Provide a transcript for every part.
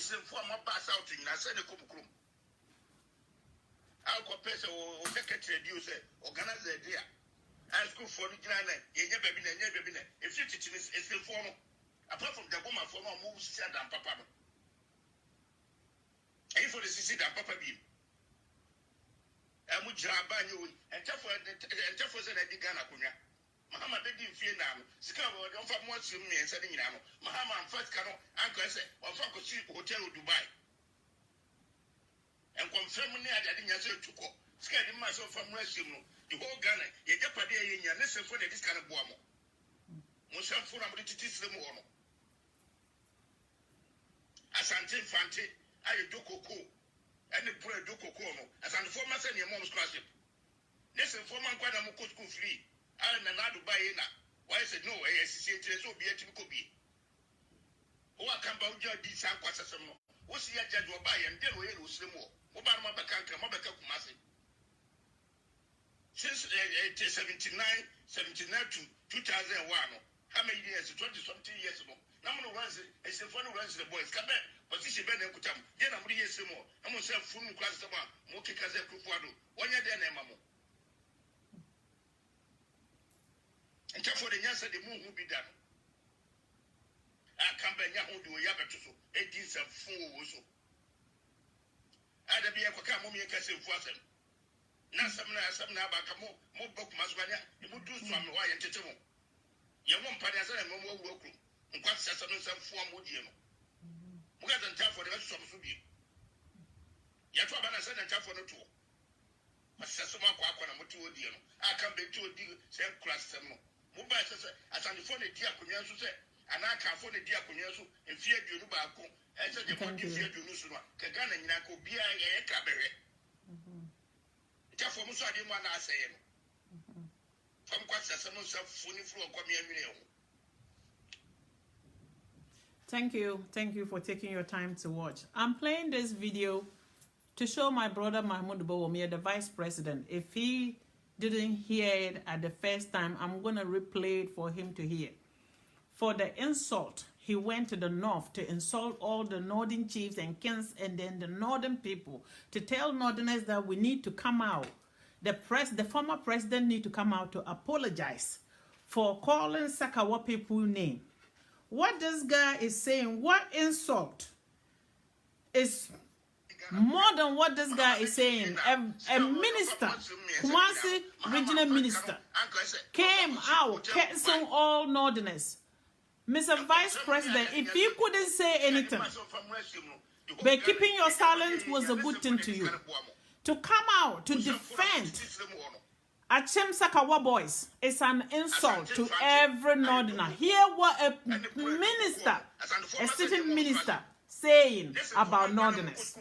It's in form of pass out in Nasene Kumkum. I'll compare so secretary you say, organize the idea. I school for the Granite, baby, if you teach is in form. Apart from the woman for no moves, said and papa. And for the city that papa beam. And which are by you and Jefferson and Digana Kunya. Mahama didn't fear now. Scabo don't for more to me and setting now. Mahama and first canoe, Uncle said, or Franco Hotel Dubai. And confirming that I didn't answer to call. Scared myself from rescue. The whole Ghana, you get a day in your lesson for this kind of woman. Musam for a British them one. Asante Fante, I do cocoa, and the bread do cocoa, as an former send your mom's classroom. Listen, for my grandma could school free. I am not to buy in. Why I said no, I see it so be a team could be. Oh, I come about your decent quarters. What's the judge will buy and deal with you slim more? Obama Bakanka, Mabaka Kumasi. Since 79 to 2001, how many years? 20-something years ago. Number runs a phone runs the boys. Come back, position Ben and Kutam. Then I'm really more. I'm going to say, Fum class, Moki Kaza Kufuado. 1 year then, Mamma. And for the answer, the moon will be done. I come back Yahu do Yabatuso, 18th of fool. I'd be a Kakamumi Castle for them. Now, some now back more book Maswania, you would do some why and Tetamo. You won't pay us and more work. And quite some form would you know. We got them time for the rest of Subi. Yatwabana said and time for the tour. But Sassama Quakana Mutu, I come back to a deal, same class some more. Mobile says, as on the phone, a dear Kunyasu said, and I can't phone a dear Kunyasu and fear you back home. I said, you want to fear you Nusuma, Kagana and Nako, Bia, Cabaret. Therefore, Musa didn't want to say him. From Quatsam, funny floor, come here. Thank you for taking your time to watch. I'm playing this video to show my brother Mahmoud Bawumia, the vice president. If he didn't hear it at the first time, I'm going to replay it for him to hear. For the insult, he went to the north to insult all the northern chiefs and kings and then the northern people to tell northerners that we need to come out. The former president need to come out to apologize for calling Sakawa people name. What this guy is saying, what insult is more than what this guy is saying. A minister, Kumasi regional minister, came out canceling all northerners. Mr. Vice President, if you couldn't say anything, but keeping your silence was a good thing to you. To come out to defend Achem Sakawa boys is an insult to every northerner. Hear what a minister, a sitting minister, saying about northerners.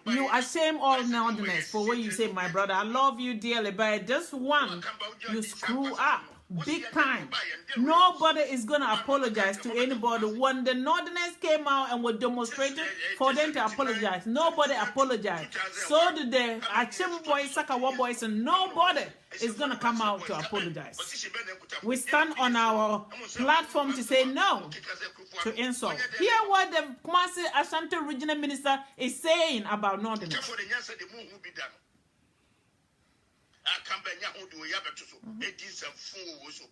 You ashame all northerners for what you say, my brother. I love you dearly, but this one, you screw up big time. Nobody is going to apologize to anybody. When the northerners came out and were demonstrating for them to apologize, nobody apologized. So did the Achem boys, Sakawa boys, and nobody is going to come out to apologize. We stand on our platform to say no to insult. Hear what the Kumasi Ashanti regional minister is saying about northerners. I come back now to Yabatuso, 18th of fool.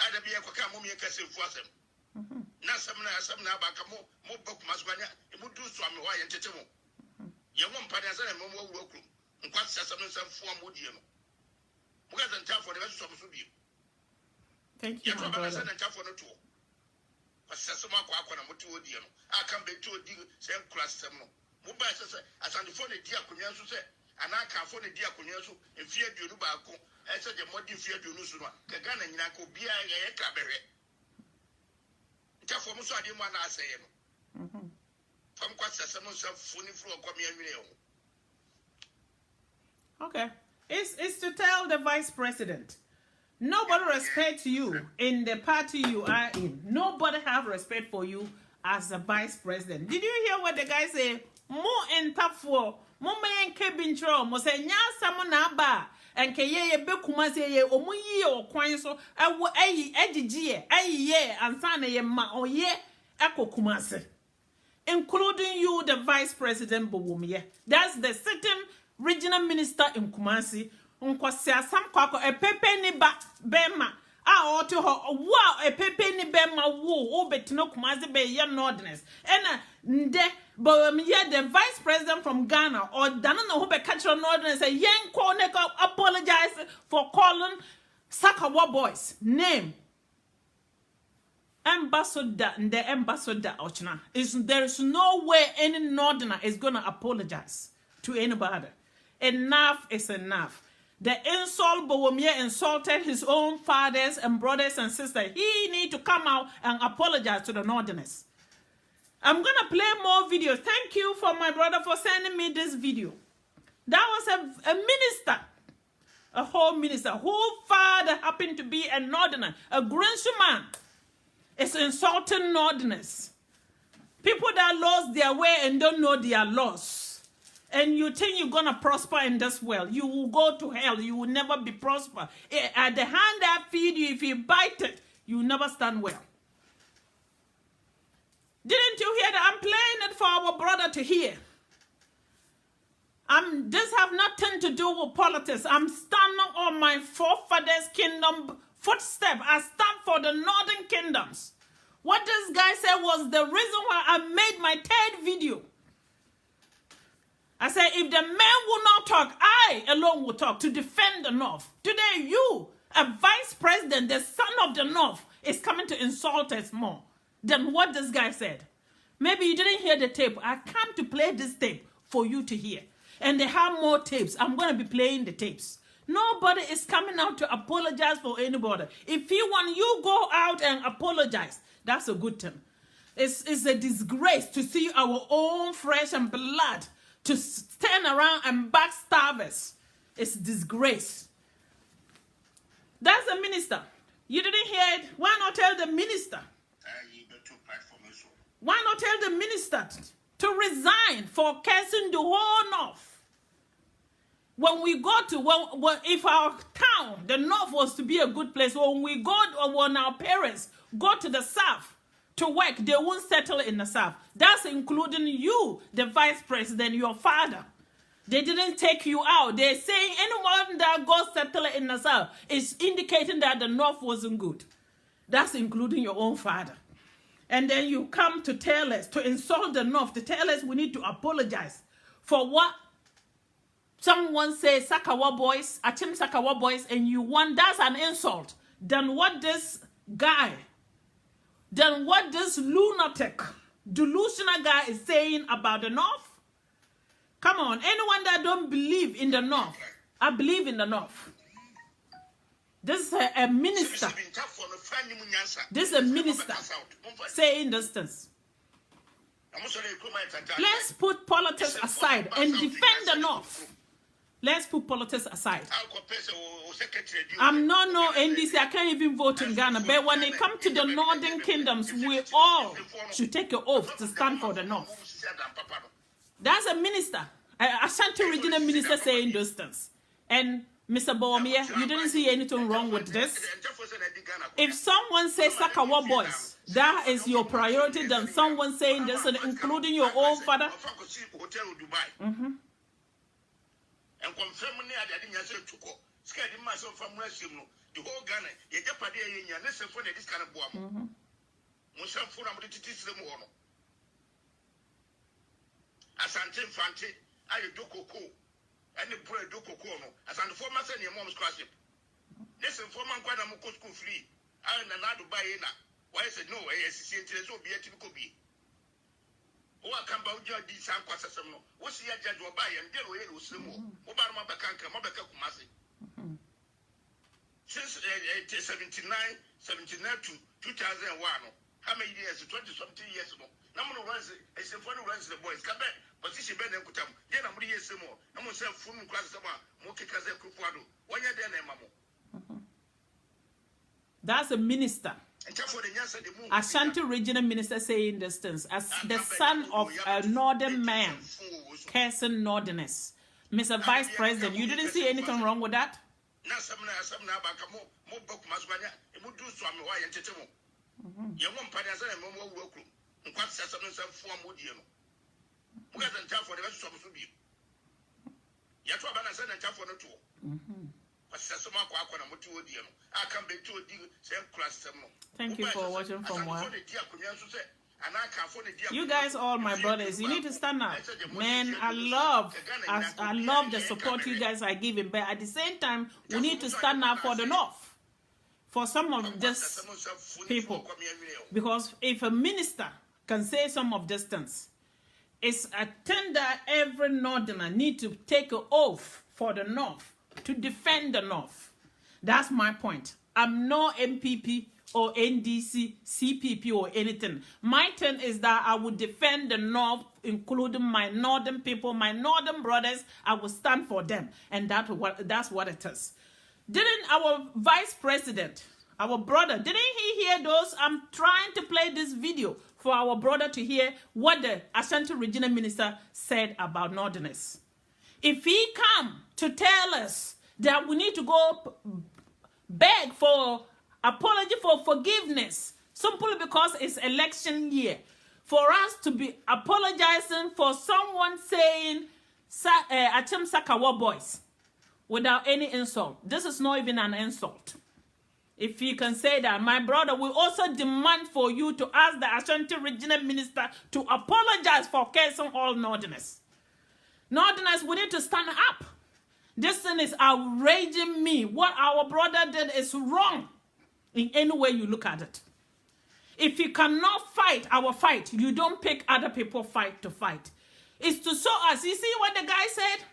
I'd be a Kakamumi Castle for them. Now, some now back more book Maswania, it would do some why and Tetamo. You won't pay us and more work. And quite some form would you know. We got time for the rest of Subi. Thank you, my brother. For the tour. But Sassama Quakana Mutu, I come back to a deal, same class some more. Mobile says, as on the phone, a dear Kunyasu said. And I can't phone a dear Kunyasu and fear you back home. I said, the more you fear you Nusuma, Kagana and Nako, Bia, Cabaret. Therefore, Musa didn't want to say him. From Quatsam, funny floor, come here. Okay. It's to tell the vice president. Nobody respects you in the party you are in. Nobody have respect for you as the vice president. Did you hear what the guy say? More in tough for Mama and Kevin Tro, Mose Nyasamona ba, and Kaye Bekumase, Omuyi or Quine so, I will a edgy, and Sana ma, or ye, Eko Kumasi, including you, the Vice President Bowumia. That's the sitting regional minister in Kumasi. Unkwasi asam kwako e pepe ni bema. Oto ho wow e pepe ni bema wo betino Kumasi be ye Northerners. Ena nde Bowumia, the Vice President from Ghana, or Danana who be catch on Northerners say yen ko apologize for calling Sakawa boys name. Ambassador, the ambassador Ochna. There is no way any Northerner is gonna apologize to anybody. Enough is enough. The insult Bowumia insulted his own fathers and brothers and sisters. He need to come out and apologize to the Northerners. I'm gonna play more videos. Thank you for my brother for sending me this video. That was a minister, a whole minister, whose father happened to be a Northerner, a Grensu man. It's insulting Northerners. People that lost their way and don't know their loss. And you think you're going to prosper in this world. You will go to hell. You will never be prosper. At the hand that feed you, if you bite it, you will never stand well. Didn't you hear that? I'm playing it for our brother to hear. This have nothing to do with politics. I'm standing on my forefathers' kingdom footstep. I stand for the northern kingdoms. What this guy said was the reason why I made my third video. I said, if the men will not talk, I alone will talk to defend the North. Today, you, a vice president, the son of the North, is coming to insult us more than what this guy said. Maybe you didn't hear the tape. I come to play this tape for you to hear. And they have more tapes. I'm going to be playing the tapes. Nobody is coming out to apologize for anybody. If you want, you go out and apologize. That's a good thing. It's a disgrace to see our own flesh and blood to stand around and backstab us. It's disgrace. That's the minister. You didn't hear it? Why not tell the minister? Why not tell the minister to resign for cursing the whole North? When we go to, if our town, the North was to be a good place, when we go, when our parents go to the South to work, they won't settle in the South. That's including you, the vice president, your father. They didn't take you out. They're saying anyone that goes settle in the South is indicating that the North wasn't good. That's including your own father. And then you come to tell us, to insult the North, to tell us we need to apologize for what? Someone says Sakawa boys, Achim Sakawa boys, and you want, that's an insult. Then what this guy, then what this lunatic, delusional guy is saying about the North? Come on, anyone that don't believe in the North, I believe in the North. This is a minister. This is a minister saying this thing. Let's put politics aside and defend the North. Let's put politics aside. I'm not no NDC. I can't even vote in Ghana. But when it comes to the northern kingdoms, we all should take an oath to stand for the North. That's a minister. Ashanti regional minister saying those things. And Mr. Bowumia, you didn't see anything wrong with this. If someone says Sakawa boys, that is your priority, then someone saying this, including your own father. And confirming that I didn't say to go. Scared myself from Russian, the whole Ghana, you get Paddy in your lesson for this kind of bomb. Musha for them to teach them all. As Antin Fanti, I do cocoa, and the bread do cocoa, as on the former son, your mom's classroom. Listen, for man, quite a school free. I am not to buy in. Why is it no way? As you see, will be a typical be. What can about your decent question? What's the judge will buy and deal with it? What about Mabakanka, Mabakumasi? Since 79 to 2001, how many years? 20 something years ago. Number runs a symphony runs the boys. Come back, but this is better than Kutam. Then I'm really more. I'm going to say, Fum class, Mokikaze Kupuado. 1 year then, Mamma. That's a minister. Ashanti regional minister saying this things as the son of a northern man, cursing northerners. Mr. Vice President, you didn't see anything wrong with that? quite some form would you know. Because I'm for the rest of the you. Yet, what I said, I'm for the two. Thank you for watching from work. You guys, all my brothers, you need to stand up. Man, I love the support you guys are giving, but at the same time, we need to stand up for the North, for some of these people. Because if a minister can say some of these things, it's a tender every Northerner need to take an oath for the North, to defend the North. That's my point. I'm no MPP or NDC, CPP or anything. My turn is that I would defend the North, including my Northern people, my Northern brothers. I will stand for them. And that's what it is. Didn't our Vice President, our brother, didn't he hear those? I'm trying to play this video for our brother to hear what the Ashanti Regional Minister said about Northerners. If he come to tell us that we need to go beg for apology, for forgiveness, simply because it's election year, for us to be apologizing for someone saying Achim Sakawa boys without any insult. This is not even an insult. If you can say that, my brother, will also demand for you to ask the Ashanti Regional Minister to apologize for cursing all Northerners. Northerners, we need to stand up. This thing is outraging me. What our brother did is wrong in any way you look at it. If you cannot fight our fight, you don't pick other people's fight to fight. It's to show us. You see what the guy said?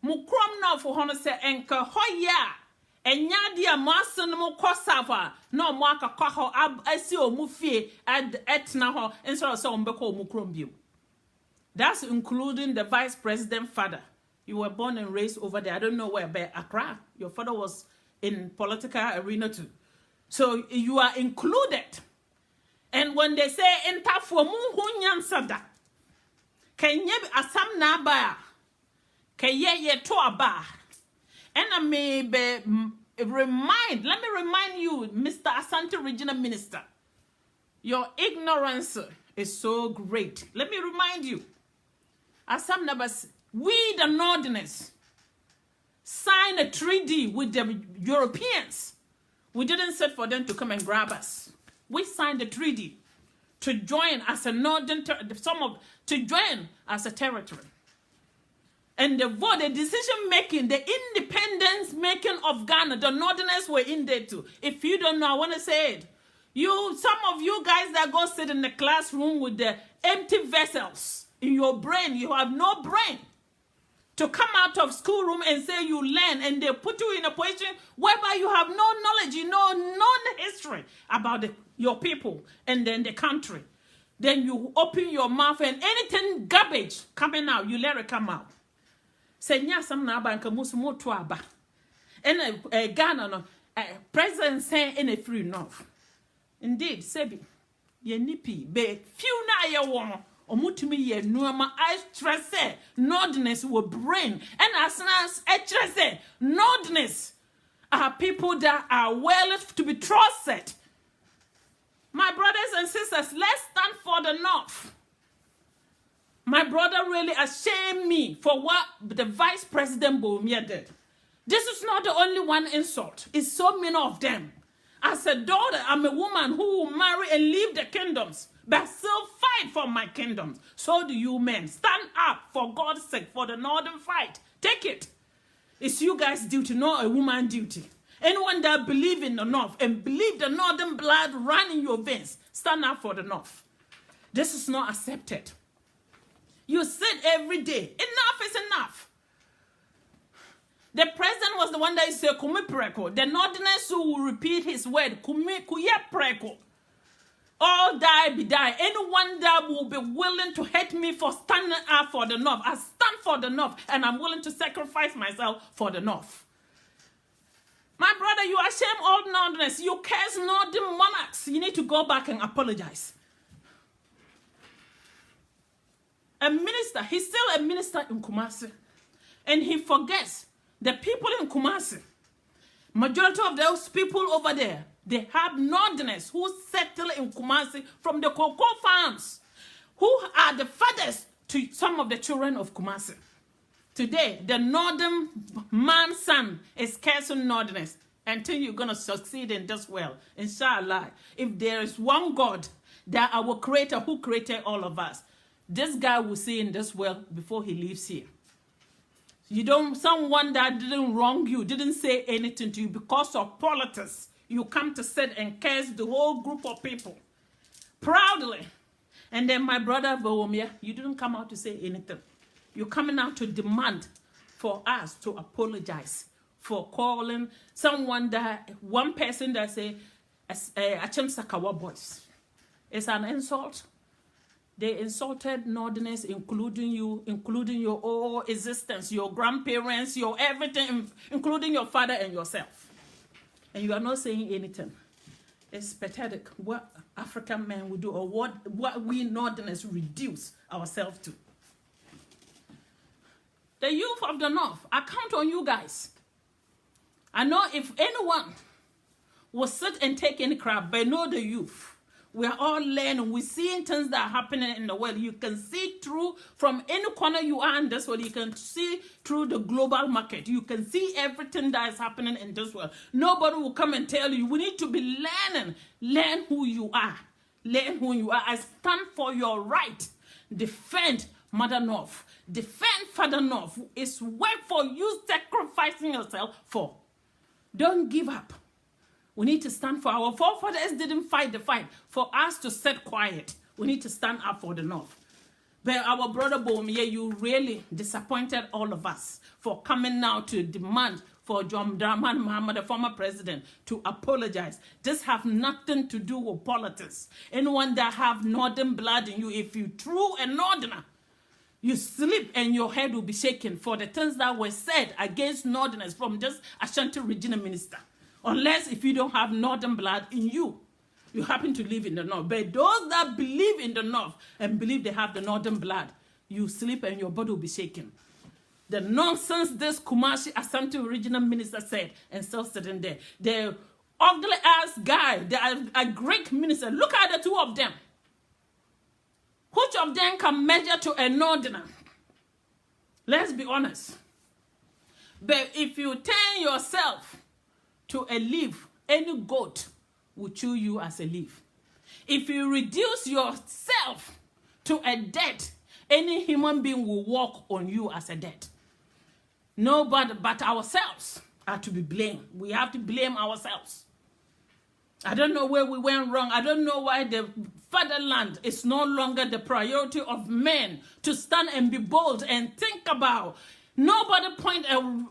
Mukrom now for honor say enka hoya. Enyadia mason mo kosafa. No mwaka kwaho esi o mufie etna ho instead of so umbeko mukrom biu. That's including the Vice President father. You were born and raised over there. I don't know where, but Accra. Your father was in political arena too. So you are included. And when they say enta for mu hunyan sada, kenye asam na ba, keye ye to aba. And I may let me remind you, Mr. Asante Regional Minister, your ignorance is so great. Let me remind you, Asam Nabas, we the Northerners signed a treaty with the Europeans. We didn't set for them to come and grab us. We signed a treaty to join as a northern, to join as a territory. And the vote, the decision making, the independence making of Ghana, the Northerners were in there too. If you don't know, I want to say it. Some of you guys that go sit in the classroom with the empty vessels in your brain, you have no brain to come out of schoolroom and say you learn, and they put you in a position whereby you have no knowledge, you know, no history about your people and then the country. Then you open your mouth and anything garbage coming out, you let it come out. Say nya sam na banka musumo to aba. And Ghana no president say in a free north. Indeed, Sebi, ye nipi be few na ye won. Omutumi ye nuama I stress Northerners will bring. And as I stress Northerners are people that are well to be trusted. My brothers and sisters, let's stand for the North. My brother really ashamed me for what the Vice President Bawumia did. This is not the only one insult. It's so many of them. As a daughter, I'm a woman who will marry and leave the kingdoms, but still fight for my kingdoms. So do you men. Stand up for God's sake, for the northern fight. Take it. It's you guys' duty, not a woman's duty. Anyone that believe in the North and believe the northern blood run in your veins, stand up for the North. This is not accepted. You sit every day. Enough is enough. The president was the one that said, "Kumi preko." The Northerners who will repeat his word, "Kumi kuye preko." All die be die. Anyone that will be willing to hate me for standing up for the North, I stand for the North, and I'm willing to sacrifice myself for the North. My brother, you are shame all Northerners. You curse Northern monarchs. You need to go back and apologize. A minister, he's still a minister in Kumasi. And he forgets the people in Kumasi. Majority of those people over there, They have Northerners who settle in Kumasi from the cocoa farms, who are the fathers to some of the children of Kumasi. Today, the northern man's son is cursing Northerners until you're going to succeed in this world. Inshallah, if there is one God, that our creator who created all of us, this guy will see in this world before he leaves here. You don't, someone that didn't wrong you, didn't say anything to you because of politics, you come to sit and curse the whole group of people proudly. And then my brother Bawumia, you didn't come out to say anything. You're coming out to demand for us to apologize for calling someone that, one person that say, Achem Sakawa boys. It's an insult. They insulted Northerners, including you, including your whole existence, your grandparents, your everything, including your father and yourself. And you are not saying anything. It's pathetic what African men will do, or what we Northerners reduce ourselves to. The youth of the North, I count on you guys. I know if anyone will sit and take any crap, but know the youth. We are all learning. We're seeing things that are happening in the world. You can see through from any corner you are in this world. You can see through the global market. You can see everything that is happening in this world. Nobody will come and tell you. We need to be learning. Learn who you are. Learn who you are. I stand for your right. Defend Mother North. Defend Father North. It's work for you sacrificing yourself for. Don't give up. We need to stand for our forefathers didn't fight the fight. For us to sit quiet, we need to stand up for the North. But our brother Bawumia, you really disappointed all of us for coming now to demand for John Dramani Mahama, the former president, to apologize. This have nothing to do with politics. Anyone that have northern blood in you, if you true a northerner, you sleep and your head will be shaken for the things that were said against northerners from this Ashanti regional minister. Unless if you don't have northern blood in you, you happen to live in the North. But those that believe in the North and believe they have the northern blood, you sleep and your body will be shaken. The nonsense this Kumasi Asante regional minister said and still sitting there. The ugly ass guy, a Greek minister, look at the two of them. Which of them can measure to a northerner? Let's be honest. But if you turn yourself to a leaf, any goat will chew you as a leaf. If you reduce yourself to a debt, any human being will walk on you as a debt. Nobody but ourselves are to be blamed. We have to blame ourselves. I don't know where we went wrong. I don't know why the fatherland is no longer the priority of men to stand and be bold and think about. Nobody point a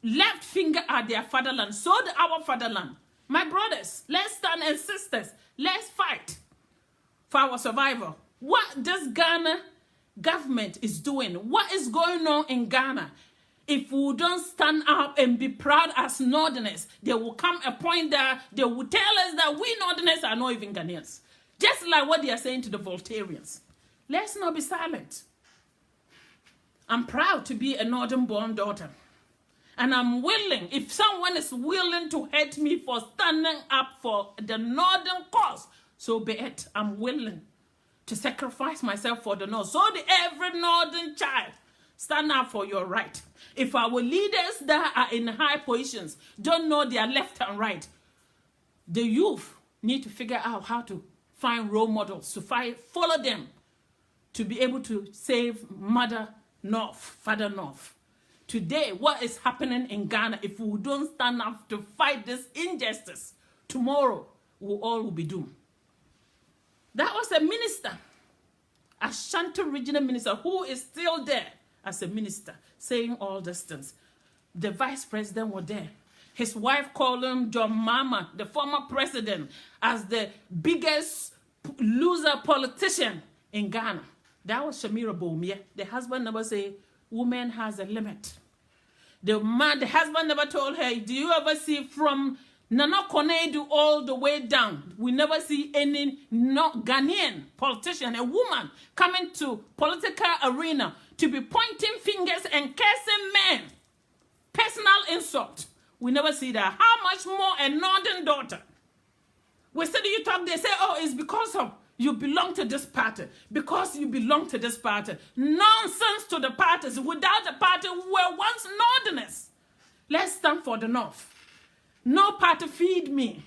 left finger at their fatherland. So our fatherland. My brothers, let's stand, and sisters, let's fight for our survival. What this Ghana government is doing, what is going on in Ghana, if we don't stand up and be proud as Northerners, there will come a point that they will tell us that we Northerners are not even Ghanaians. Just like what they are saying to the Voltarians. Let's not be silent. I'm proud to be a Northern-born daughter. And I'm willing, if someone is willing to hate me for standing up for the Northern cause, so be it. I'm willing to sacrifice myself for the North. So every Northern child, stand up for your right. If our leaders that are in high positions don't know their left and right, the youth need to figure out how to find role models, to follow them, to be able to save Mother North, Father North. Today, what is happening in Ghana, if we don't stand up to fight this injustice, tomorrow we all will be doomed. That was a minister, Ashanti regional minister, who is still there as a minister, saying all these things. The vice president was there. His wife called him John Mahama, the former president, as the biggest loser politician in Ghana. That was Shamira Bawumia. The husband never said, woman has a limit. The husband never told her, do you ever see from Nana Konadu all the way down? We never see any Ghanaian politician, a woman, coming to political arena to be pointing fingers and cursing men. Personal insult. We never see that. How much more a northern daughter We said you talk, they say, oh, it's because of you belong to this party. Because you belong to this party. Nonsense to the parties. Without the party, we were once Northerners. Let's stand for the North. No party feed me.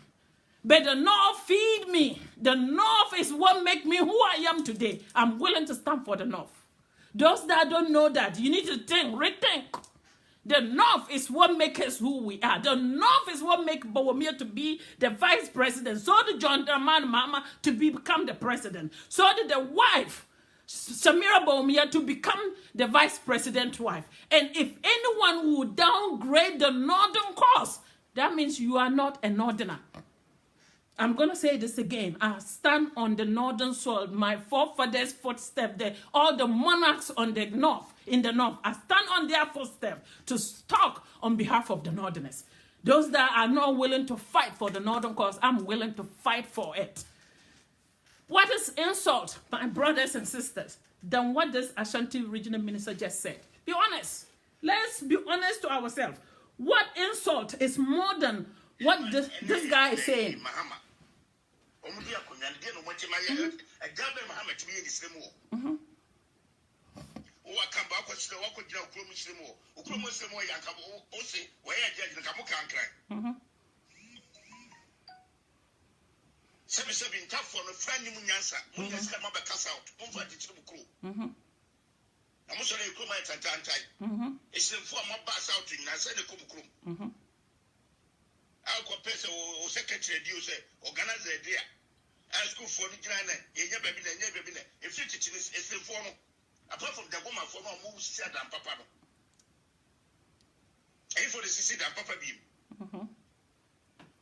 But the North feed me. The North is what make me who I am today. I'm willing to stand for the North. Those that don't know that, you need to think, rethink. The North is what makes us who we are. The North is what makes Bawumia to be the vice president. So did John Dramani Mahama to become the president. So did the wife, Samira Bawumia, to become the vice president wife. And if anyone would downgrade the northern cause, that means you are not a northerner. I'm going to say this again. I stand on the northern soil. My forefathers' footsteps there. All the monarchs on the north, in the north. I stand on their footsteps to talk on behalf of the northerners. Those that are not willing to fight for the northern cause, I'm willing to fight for it. What is insult, my brothers and sisters, than what this Ashanti regional minister just said? Be honest. Let's be honest to ourselves. What insult is more than what this guy is saying? Apart from the woman for no move said and papa. And for the CC and papa beam.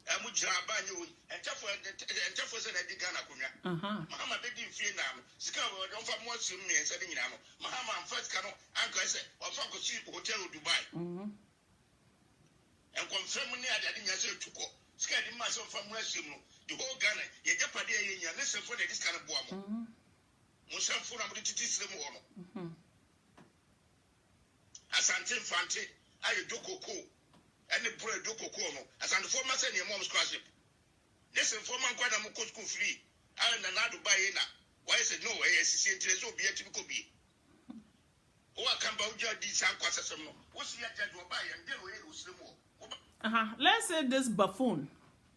And which are by you and Jefferson and Digana Kunya. Mahama didn't fear now. Scour don't for more to me and setting now. Mahama first canoe, Uncle said, or Focus Hotel Dubai. And confirming that I didn't say to go. Scared myself from Western. The whole Ghana, you get a day in your listen for this kind of bomb. Musam for a little more. Asante Fante, I do cocoa, and the bread do cocoa, as an former send your mom's scholarship. This informant quite a muco school free. I am not to buy in. Why is it no way? As you see, it will be a typical be. Oh, I come about your design quasar. What's the other to buy and deal with it with more? Let's say this buffoon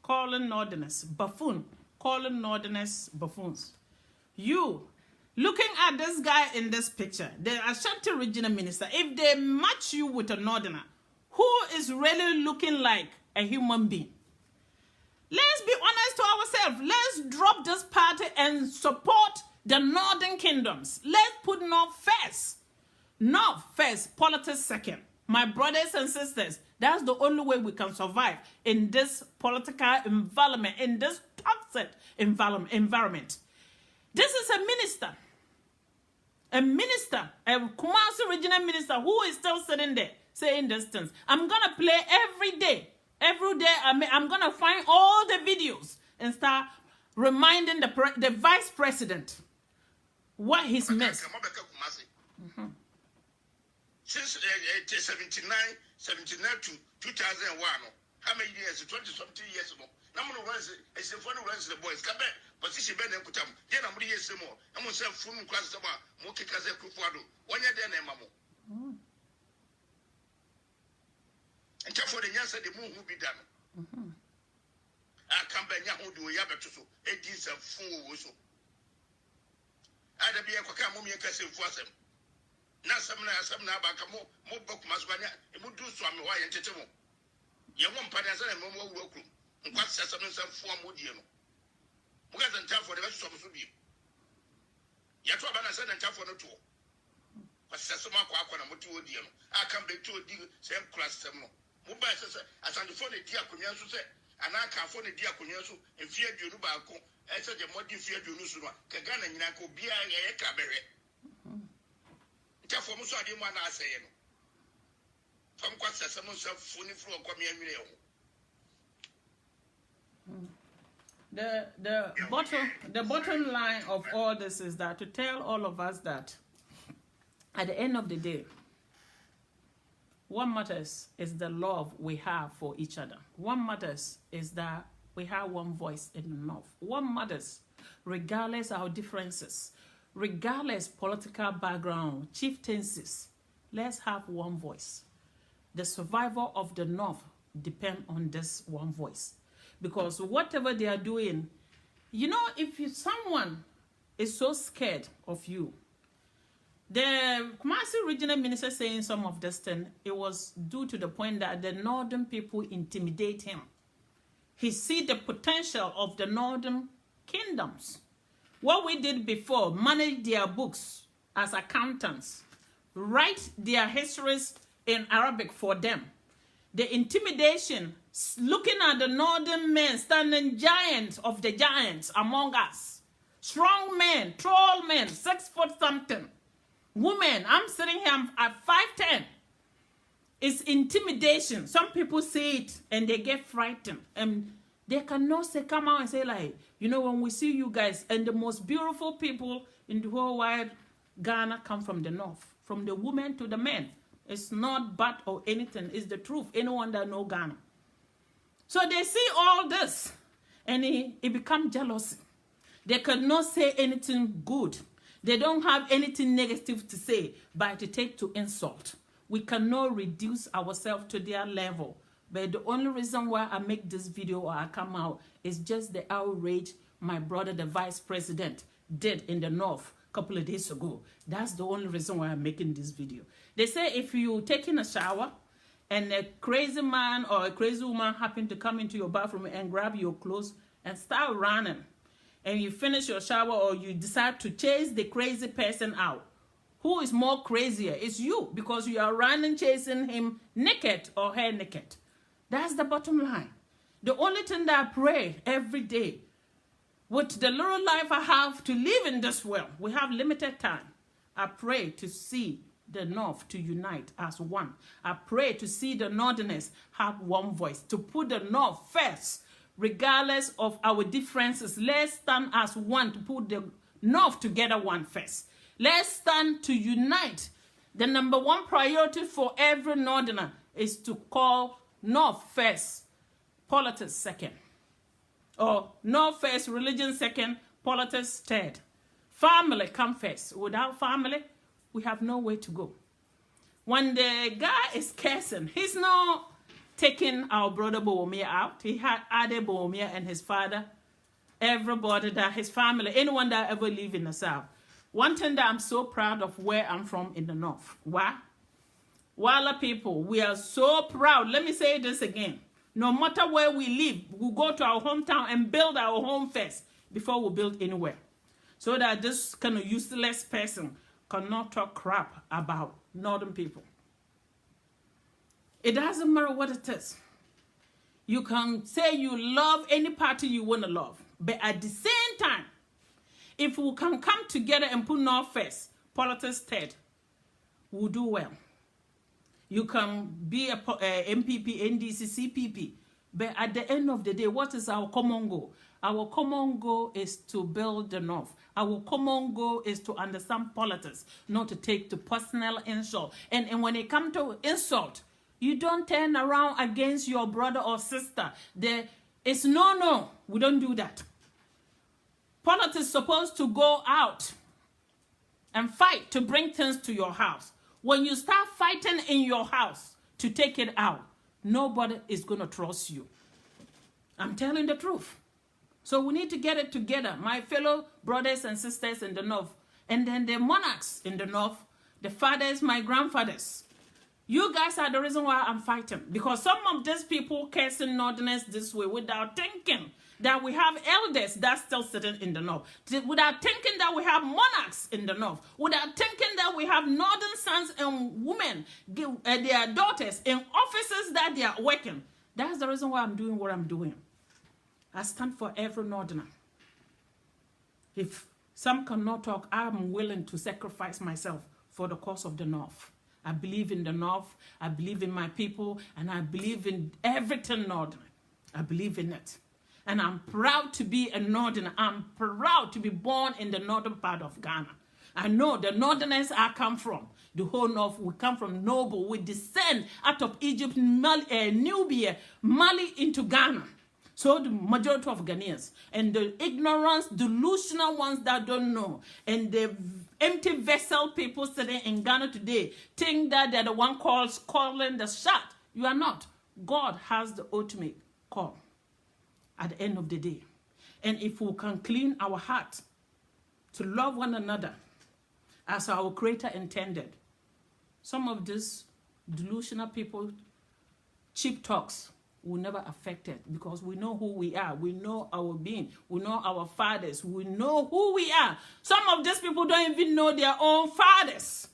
calling Northerners buffoon, calling Northerners buffoons. You looking at this guy in this picture, the Ashanti regional minister, if they match you with a Northerner who is really looking like a human being, let's be honest to ourselves. Let's drop this party and support the Northern Kingdoms. Let's put North first. North first, politics second. My brothers and sisters, that's the only way we can survive in this political environment, in this toxic environment. This is a minister, a Kumasi regional minister who is still sitting there saying these things. I'm going to play every day. I'm going to find all the videos and start reminding the vice president what he's missed. Since 79 to 2001, how many years? 20-something years ago. Number runs is the phone runs the boys. Come back, position Ben and Kutam. Then I'm really more. I'm going to say, Fum class about Mokikaze Kufuado. 1 year then, Mamma. And for the answer, the moon will be done. I come back now, do Yabatuso. It is a fool. I'd be a Kakamumi and Cassim for them. Now, some now back a more book Maswania, it would do some why and Tetamo. You won't pay us a more work. And what's some form would you know? Who hasn't time for the rest of the Yatwabana said and time for the tour. But Sasama Quakana Mutu, I come back to a deal, same class. Mobile says, as on the phone, a dear Kunyasu said, and I can't phone a dear Kunyasu and fear you Nubaco, and said the more fear you Nusuma, Kagana Nako, Bia, a cabaret. Therefore, I didn't want to say, from what someone self funny floor come here. The bottom line of all this is that to tell all of us that at the end of the day, what matters is the love we have for each other. What matters is that We have one voice in the North. One matters, regardless our differences, regardless political background, chieftaincies. Let's have one voice. The survival of the North depends on this one voice. Because whatever they are doing, you know, if someone is so scared of you, the Kumasi regional minister saying some of this thing, it was due to the point that the northern people intimidate him. He see the potential of the northern kingdoms. What we did before, manage their books as accountants, write their histories in Arabic for them. The intimidation, looking at the northern men, standing giants of the giants among us. Strong men, tall men, 6 foot something. Women, I'm sitting here at 5'10". It's intimidation. Some people see it and they get frightened. And they cannot say, come out and say like, you know, when we see you guys, and the most beautiful people in the whole wide Ghana come from the North. From the women to the men. It's not bad or anything. It's the truth. Anyone that know Ghana. So they see all this. And it becomes jealousy. They cannot say anything good. They don't have anything negative to say, but to take to insult. We cannot reduce ourselves to their level. But the only reason why I make this video or I come out is just the outrage my brother, the vice president, did in the North a couple of days ago. That's the only reason why I'm making this video. They say if you taking a shower and a crazy man or a crazy woman happen to come into your bathroom and grab your clothes and start running, and you finish your shower or you decide to chase the crazy person out, who is more crazier? It's you, because you are running chasing him naked or her naked. That's the bottom line. The only thing that I pray every day, with the little life I have to live in this world, we have limited time. I pray to see the North to unite as one. I pray to see the Northerners have one voice, to put the North first. Regardless of our differences, let's stand as one to put the North together one first. Let's stand to unite. The number one priority for every Northerner is to call North first, politics second. Or North first, religion second, politics third. Family come first. Without family, we have no way to go. When the guy is cursing, he's not taking our brother Bawumia out. He had Ade Bawumia and his father, everybody that his family, anyone that ever lived in the South. One thing that I'm so proud of where I'm from in the North. Why? Wala people, we are so proud. Let me say this again. No matter where we live, we go to our hometown and build our home first before we build anywhere. So that this kind of useless person cannot talk crap about Northern people. It doesn't matter what it is. You can say you love any party you want to love. But at the same time, if we can come together and put North first, politics third, we'll do well. You can be a MPP, NDC, CPP. But at the end of the day, what is our common goal? Our common goal is to build the North. Our common goal is to understand politics, not to take to personal insult. And when it comes to insult, you don't turn around against your brother or sister. It's no. We don't do that. Politics is supposed to go out and fight to bring things to your house. When you start fighting in your house to take it out, nobody is going to trust you. I'm telling the truth. So we need to get it together, my fellow brothers and sisters in the North, and then the monarchs in the North, the fathers, my grandfathers. You guys are the reason why I'm fighting. Because some of these people cursing Northerners this way without thinking that we have elders that's still sitting in the North. Without thinking that we have monarchs in the North. Without thinking that we have Northern sons and women, their daughters in offices that they are working. That's the reason why I'm doing what I'm doing. I stand for every Northerner. If some cannot talk, I'm willing to sacrifice myself for the cause of the North. I believe in the North, I believe in my people, and I believe in everything Northern. I believe in it. And I'm proud to be a Northerner. I'm proud to be born in the northern part of Ghana. I know the Northerners I come from, the whole North, we come from noble. We descend out of Egypt, Nubia, Mali into Ghana. So the majority of Ghanaians, and the ignorance, delusional ones that don't know, and the empty vessel people sitting in Ghana today think that they're the one calling the shot. You are not. God has the ultimate call at the end of the day. And if we can clean our heart to love one another as our Creator intended, some of these delusional people, cheap talks, will never affect it, because we know who we are. We know our being. We know our fathers. We know who we are. Some of these people don't even know their own fathers.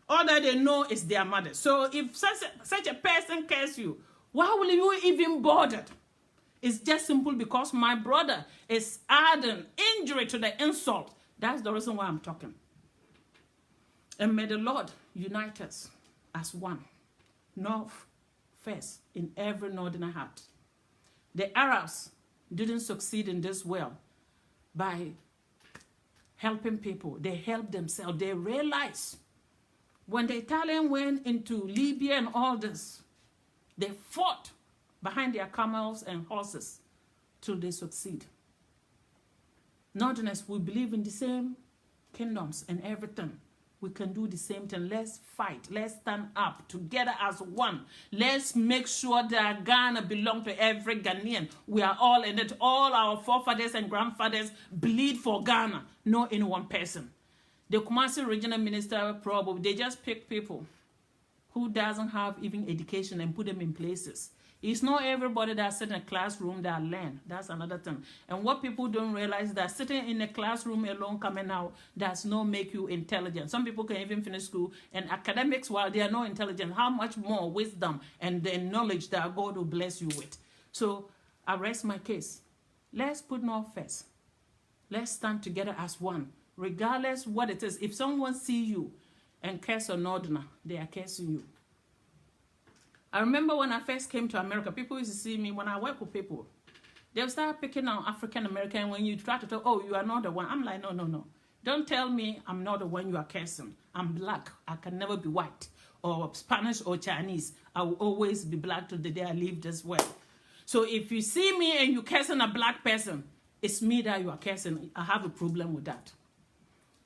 All that they know is their mothers. So if such a person cares you, why will you even bother? It's just simple because my brother is adding injury to the insult. That's the reason why I'm talking. And may the Lord unite us as one. North first in every northern heart. The Arabs didn't succeed in this world by helping people. They helped themselves. They realized when the Italians went into Libya and all this, they fought behind their camels and horses till they succeed. Northerners, we believe in the same kingdoms and everything. We can do the same thing. Let's fight. Let's stand up together as one. Let's make sure that Ghana belongs to every Ghanaian. We are all in it. All our forefathers and grandfathers bleed for Ghana, not any one person. The Kumasi regional minister, probably, they just pick people who doesn't have even education and put them in places. It's not everybody that sits in a classroom that learn. That's another thing. And what people don't realize is that sitting in a classroom alone coming out does not make you intelligent. Some people can even finish school, and academics, while they are not intelligent, how much more wisdom and the knowledge that God will bless you with. So I rest my case. Let's put North first. Let's stand together as one, regardless what it is. If someone see you and curse a Northerner, they are cursing you. I remember when I first came to America, people used to see me when I work with people. They'll start picking on African American when you try to tell, oh, you are not the one. I'm like, no. Don't tell me I'm not the one you are cursing. I'm black. I can never be white or Spanish or Chinese. I will always be black till the day I leave this world. So if you see me and you're cursing a black person, it's me that you are cursing. I have a problem with that.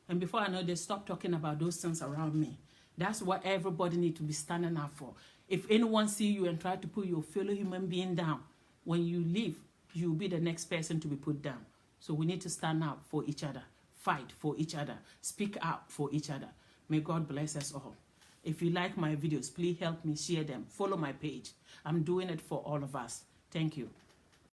And before I know, they stop talking about those things around me. That's what everybody needs to be standing up for. If anyone see you and try to put your fellow human being down, when you leave, you'll be the next person to be put down. So we need to stand up for each other, fight for each other, speak out for each other. May God bless us all. If you like my videos, please help me share them. Follow my page. I'm doing it for all of us. Thank you.